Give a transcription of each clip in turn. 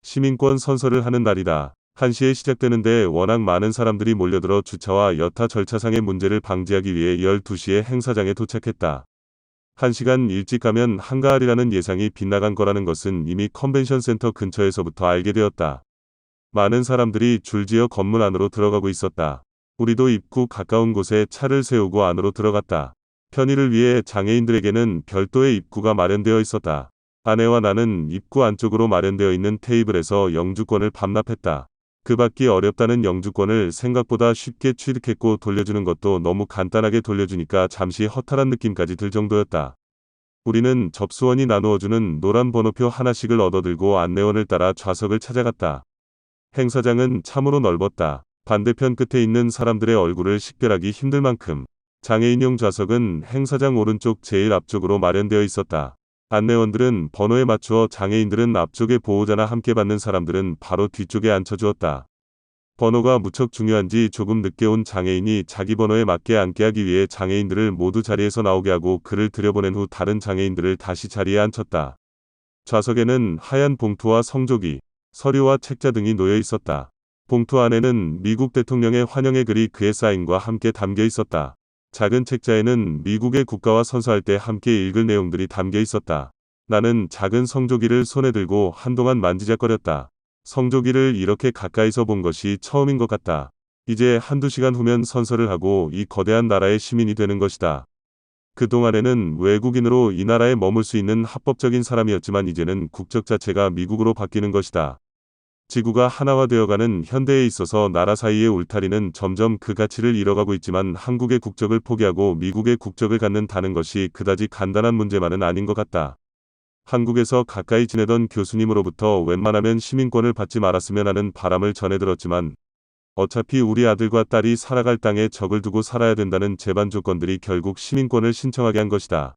시민권 선서를 하는 날이다. 1시에 시작되는데 워낙 많은 사람들이 몰려들어 주차와 여타 절차상의 문제를 방지하기 위해 12시에 행사장에 도착했다. 1시간 일찍 가면 한가하리라는 예상이 빗나간 거라는 것은 이미 컨벤션 센터 근처에서부터 알게 되었다. 많은 사람들이 줄지어 건물 안으로 들어가고 있었다. 우리도 입구 가까운 곳에 차를 세우고 안으로 들어갔다. 편의를 위해 장애인들에게는 별도의 입구가 마련되어 있었다. 아내와 나는 입구 안쪽으로 마련되어 있는 테이블에서 영주권을 반납했다. 그 받기 어렵다는 영주권을 생각보다 쉽게 취득했고 돌려주는 것도 너무 간단하게 돌려주니까 잠시 허탈한 느낌까지 들 정도였다. 우리는 접수원이 나누어주는 노란 번호표 하나씩을 얻어들고 안내원을 따라 좌석을 찾아갔다. 행사장은 참으로 넓었다. 반대편 끝에 있는 사람들의 얼굴을 식별하기 힘들 만큼 장애인용 좌석은 행사장 오른쪽 제일 앞쪽으로 마련되어 있었다. 안내원들은 번호에 맞추어 장애인들은 앞쪽에 보호자나 함께 받는 사람들은 바로 뒤쪽에 앉혀주었다. 번호가 무척 중요한지 조금 늦게 온 장애인이 자기 번호에 맞게 앉게 하기 위해 장애인들을 모두 자리에서 나오게 하고 그를 들여보낸 후 다른 장애인들을 다시 자리에 앉혔다. 좌석에는 하얀 봉투와 성조기, 서류와 책자 등이 놓여 있었다. 봉투 안에는 미국 대통령의 환영의 글이 그의 사인과 함께 담겨 있었다. 작은 책자에는 미국의 국가와 선서할 때 함께 읽을 내용들이 담겨 있었다. 나는 작은 성조기를 손에 들고 한동안 만지작거렸다. 성조기를 이렇게 가까이서 본 것이 처음인 것 같다. 이제 한두 시간 후면 선서를 하고 이 거대한 나라의 시민이 되는 것이다. 그동안에는 외국인으로 이 나라에 머물 수 있는 합법적인 사람이었지만 이제는 국적 자체가 미국으로 바뀌는 것이다. 지구가 하나화되어가는 현대에 있어서 나라 사이의 울타리는 점점 그 가치를 잃어가고 있지만 한국의 국적을 포기하고 미국의 국적을 갖는다는 것이 그다지 간단한 문제만은 아닌 것 같다. 한국에서 가까이 지내던 교수님으로부터 웬만하면 시민권을 받지 말았으면 하는 바람을 전해 들었지만 어차피 우리 아들과 딸이 살아갈 땅에 적을 두고 살아야 된다는 제반 조건들이 결국 시민권을 신청하게 한 것이다.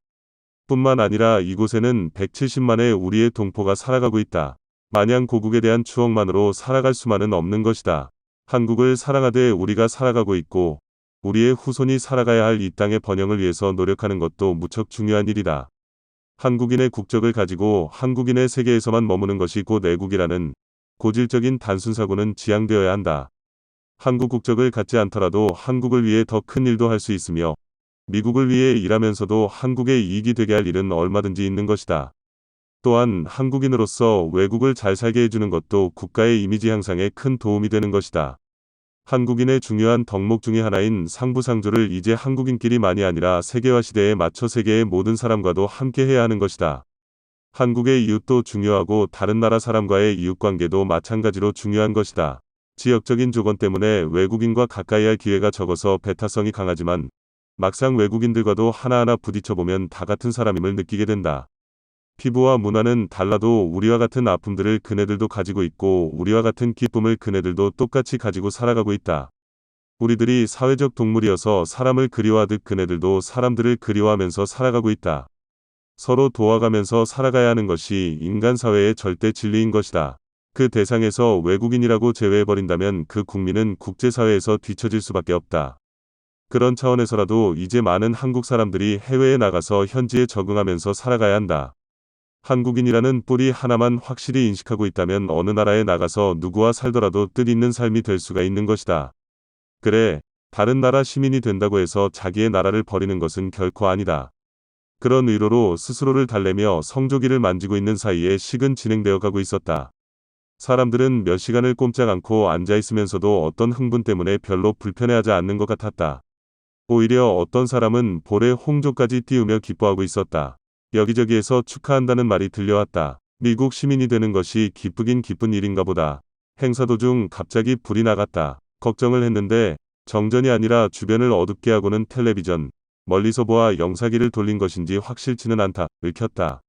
뿐만 아니라 이곳에는 170만의 우리의 동포가 살아가고 있다. 마냥 고국에 대한 추억만으로 살아갈 수만은 없는 것이다. 한국을 사랑하되 우리가 살아가고 있고 우리의 후손이 살아가야 할 이 땅의 번영을 위해서 노력하는 것도 무척 중요한 일이다. 한국인의 국적을 가지고 한국인의 세계에서만 머무는 것이 곧 애국이라는 고질적인 단순사고는 지양되어야 한다. 한국 국적을 갖지 않더라도 한국을 위해 더 큰 일도 할 수 있으며 미국을 위해 일하면서도 한국의 이익이 되게 할 일은 얼마든지 있는 것이다. 또한 한국인으로서 외국을 잘 살게 해주는 것도 국가의 이미지 향상에 큰 도움이 되는 것이다. 한국인의 중요한 덕목 중의 하나인 상부상조를 이제 한국인끼리만이 아니라 세계화 시대에 맞춰 세계의 모든 사람과도 함께 해야 하는 것이다. 한국의 이웃도 중요하고 다른 나라 사람과의 이웃관계도 마찬가지로 중요한 것이다. 지역적인 조건 때문에 외국인과 가까이 할 기회가 적어서 배타성이 강하지만 막상 외국인들과도 하나하나 부딪혀보면 다 같은 사람임을 느끼게 된다. 피부와 문화는 달라도 우리와 같은 아픔들을 그네들도 가지고 있고 우리와 같은 기쁨을 그네들도 똑같이 가지고 살아가고 있다. 우리들이 사회적 동물이어서 사람을 그리워하듯 그네들도 사람들을 그리워하면서 살아가고 있다. 서로 도와가면서 살아가야 하는 것이 인간 사회의 절대 진리인 것이다. 그 대상에서 외국인이라고 제외해버린다면 그 국민은 국제사회에서 뒤처질 수밖에 없다. 그런 차원에서라도 이제 많은 한국 사람들이 해외에 나가서 현지에 적응하면서 살아가야 한다. 한국인이라는 뿌리 하나만 확실히 인식하고 있다면 어느 나라에 나가서 누구와 살더라도 뜻있는 삶이 될 수가 있는 것이다. 그래, 다른 나라 시민이 된다고 해서 자기의 나라를 버리는 것은 결코 아니다. 그런 의로로 스스로를 달래며 성조기를 만지고 있는 사이에 식은 진행되어 가고 있었다. 사람들은 몇 시간을 꼼짝 않고 앉아있으면서도 어떤 흥분 때문에 별로 불편해하지 않는 것 같았다. 오히려 어떤 사람은 볼에 홍조까지 띄우며 기뻐하고 있었다. 여기저기에서 축하한다는 말이 들려왔다. 미국 시민이 되는 것이 기쁘긴 기쁜 일인가 보다. 행사 도중 갑자기 불이 나갔다. 걱정을 했는데 정전이 아니라 주변을 어둡게 하고는 텔레비전, 멀리서 보아 영사기를 돌린 것인지 확실치는 않다. 읽혔다.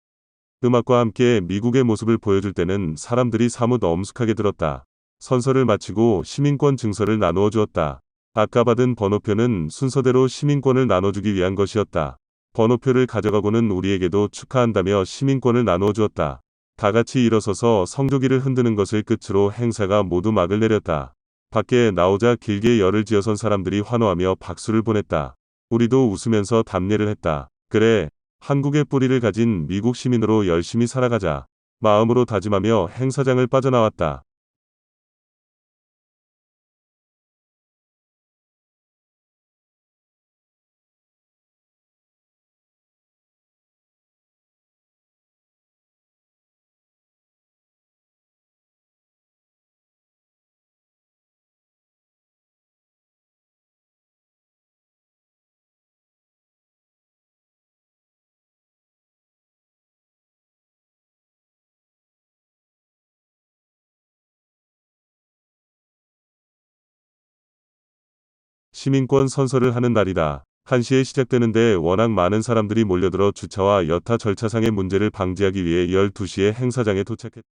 음악과 함께 미국의 모습을 보여줄 때는 사람들이 사뭇 엄숙하게 들었다. 선서를 마치고 시민권 증서를 나누어 주었다. 아까 받은 번호표는 순서대로 시민권을 나눠주기 위한 것이었다. 번호표를 가져가고는 우리에게도 축하한다며 시민권을 나누어 주었다. 다 같이 일어서서 성조기를 흔드는 것을 끝으로 행사가 모두 막을 내렸다. 밖에 나오자 길게 열을 지어선 사람들이 환호하며 박수를 보냈다. 우리도 웃으면서 답례를 했다. 그래, 한국의 뿌리를 가진 미국 시민으로 열심히 살아가자. 마음으로 다짐하며 행사장을 빠져나왔다. 시민권 선서를 하는 날이다. 1시에 시작되는데 워낙 많은 사람들이 몰려들어 주차와 여타 절차상의 문제를 방지하기 위해 12시에 행사장에 도착했다.